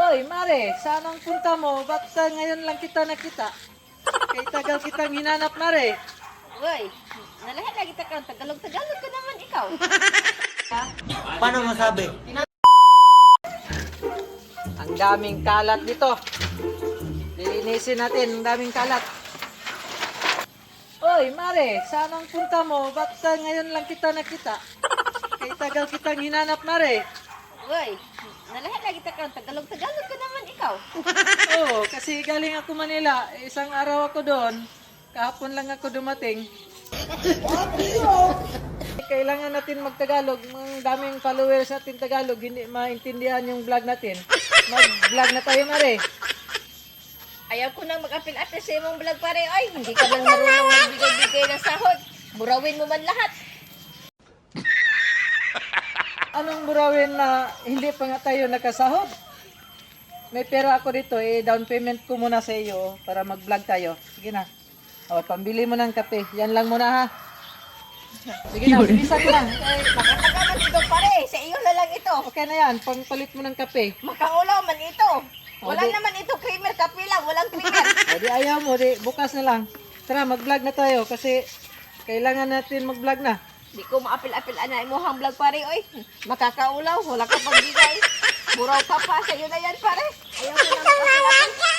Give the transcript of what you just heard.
Oy, Mare, saan ang punta mo? Ba't ngayon lang kita nakita? Kay tagal kitang hinanap, Mare. Uy, nalahat lagi ta ka. Tagalog-tagalog ka naman ikaw. Paano masabi? Ang daming kalat dito. Lilinisin natin, ang daming kalat. Oy, Mare, saan ang punta mo? Ba't ngayon lang kita nakita? Kay tagal kitang hinanap, Mare. Uy, nalahat lagi ta ka. Tagalog-tagalog ka naman ikaw. Oo, kasi galing ako Manila. Isang araw ako doon. Kahapon lang ako dumating. Kailangan natin magtagalog. Ang daming followers natin Tagalog. Hindi maintindihan yung vlog natin. Mag-vlog na tayo, Mare. Ayaw ko nang mag-apil-apil sa imong vlog pare. Ay, hindi ka lang marunong magbigay-bigay ng sahod. Burawin mo man lahat. Anong burawin na hindi pa nga tayo nakasahod? May pera ako dito, down payment ko muna sa iyo para mag-vlog tayo. Sige na. O, pambili mo ng kape. Yan lang muna ha. Sige na, bilisan mo lang. Makatagaman ito pare. Sa iyo na lang ito. Okay na yan, pangpalit mo ng kape. Makaulaw man ito. Wala Di- naman ito creamer. Kape lang. Walang creamer. O di ayaw mo, di bukas na lang. Tara, mag-vlog na tayo kasi kailangan natin mag-vlog na. Di ko maapil-apil ana imuhang vlog pare. Oy, makakaulaw. Wala ka pagbigay. Buraw ka pa. Sa iyo na yan pare. Ayaw ko na mag-apil-apil.